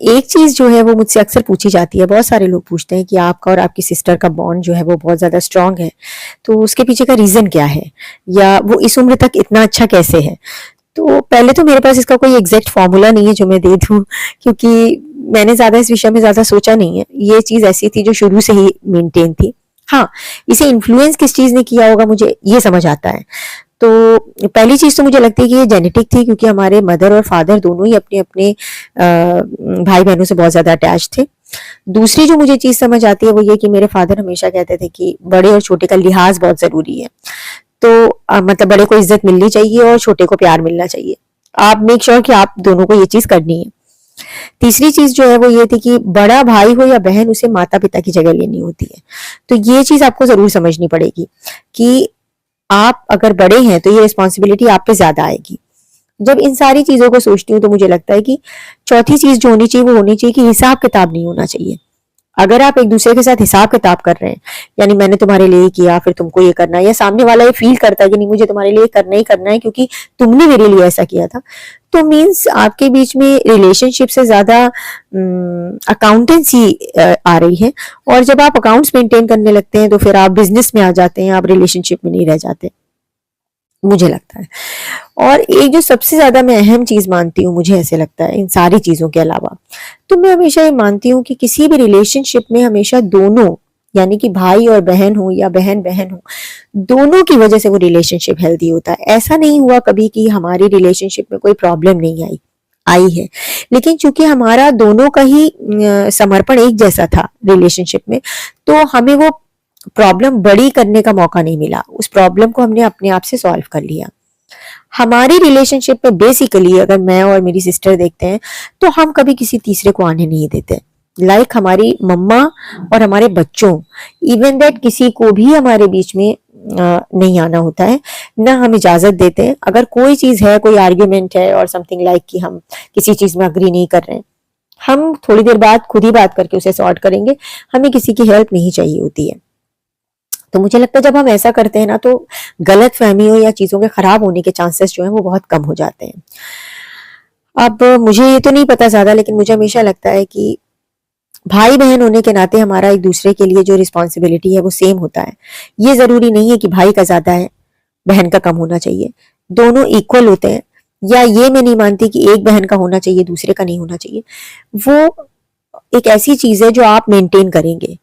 एक चीज जो है वो मुझसे अक्सर पूछी जाती है, बहुत सारे लोग पूछते हैं कि आपका और आपकी सिस्टर का बॉन्ड जो है वो बहुत ज्यादा स्ट्रांग है, तो उसके पीछे का रीजन क्या है, या वो इस उम्र तक इतना अच्छा कैसे है। तो पहले तो मेरे पास इसका कोई एग्जैक्ट फॉर्मूला नहीं है जो मैं दे दूं, क्योंकि मैंने ज्यादा इस विषय में ज्यादा सोचा नहीं है। ये चीज ऐसी थी जो शुरू से ही मेंटेन थी। हाँ, इसे इन्फ्लुएंस किस चीज ने किया होगा मुझे ये समझ आता है। तो पहली चीज तो मुझे लगती है कि ये जेनेटिक थी, क्योंकि हमारे मदर और फादर दोनों ही अपने अपने भाई बहनों से बहुत ज्यादा अटैच थे। दूसरी जो मुझे चीज समझ आती है वो ये कि मेरे फादर हमेशा कहते थे कि बड़े और छोटे का लिहाज बहुत जरूरी है। तो मतलब बड़े को इज्जत मिलनी चाहिए और छोटे को प्यार मिलना चाहिए। आप मेक श्योर कि आप दोनों को ये चीज करनी है। तीसरी चीज जो है वो ये थी कि बड़ा भाई हो या बहन, उसे माता पिता की जगह लेनी होती है। तो ये चीज आपको जरूर समझनी पड़ेगी कि आप अगर बड़े हैं तो ये रिस्पॉन्सिबिलिटी आप पे ज्यादा आएगी। जब इन सारी चीजों को सोचती हूँ तो मुझे लगता है कि चौथी चीज जो होनी चाहिए वो होनी चाहिए कि हिसाब किताब नहीं होना चाहिए। अगर आप एक दूसरे के साथ हिसाब किताब कर रहे हैं, यानी मैंने तुम्हारे लिए किया फिर तुमको ये करना है, या सामने वाला ये फील करता है कि नहीं मुझे तुम्हारे लिए करना ही करना है क्योंकि तुमने मेरे लिए ऐसा किया था, तो मीन्स आपके बीच में रिलेशनशिप से ज्यादा अकाउंटेंसी आ रही है। और जब आप अकाउंट्स मेंटेन करने लगते हैं तो फिर आप बिजनेस में आ जाते हैं, आप रिलेशनशिप में नहीं रह जाते, मुझे लगता है। और एक जो सबसे ज्यादा मैं अहम चीज मानती हूँ, मुझे ऐसे लगता है इन सारी चीजों के अलावा, तो मैं हमेशा ये मानती हूँ कि किसी भी रिलेशनशिप में हमेशा दोनों, यानी कि भाई और बहन हो या बहन बहन हो, दोनों की वजह से वो रिलेशनशिप हेल्दी होता है। ऐसा नहीं हुआ कभी कि हमारी रिलेशनशिप में कोई प्रॉब्लम नहीं आई, आई है, लेकिन चूंकि हमारा दोनों का ही समर्पण एक जैसा था रिलेशनशिप में, तो हमें वो प्रॉब्लम बड़ी करने का मौका नहीं मिला। उस प्रॉब्लम को हमने अपने आप से सॉल्व कर लिया। हमारी रिलेशनशिप में बेसिकली अगर मैं और मेरी सिस्टर देखते हैं तो हम कभी किसी तीसरे को आने नहीं देते। लाइक हमारी मम्मा और हमारे बच्चों, इवन दैट किसी को भी हमारे बीच में नहीं आना होता है, ना हम इजाजत देते हैं। अगर कोई चीज है, कोई आर्ग्यूमेंट है और समथिंग लाइक कि हम किसी चीज में अग्री नहीं कर रहे हैं, हम थोड़ी देर बाद खुद ही बात करके उसे सॉर्ट करेंगे। हमें किसी की हेल्प नहीं चाहिए होती है। तो मुझे लगता है जब हम ऐसा करते हैं ना, तो गलत फहमियों या चीजों के खराब होने के चांसेस जो है वो बहुत कम हो जाते हैं। अब मुझे ये तो नहीं पता ज्यादा, लेकिन मुझे हमेशा लगता है कि भाई बहन होने के नाते हमारा एक दूसरे के लिए जो रिस्पॉन्सिबिलिटी है वो सेम होता है। ये जरूरी नहीं है कि भाई का ज्यादा है बहन का कम होना चाहिए, दोनों इक्वल होते हैं। या ये मैं नहीं मानती कि एक बहन का होना चाहिए दूसरे का नहीं होना चाहिए। वो एक ऐसी चीज है जो आप मेंटेन करेंगे।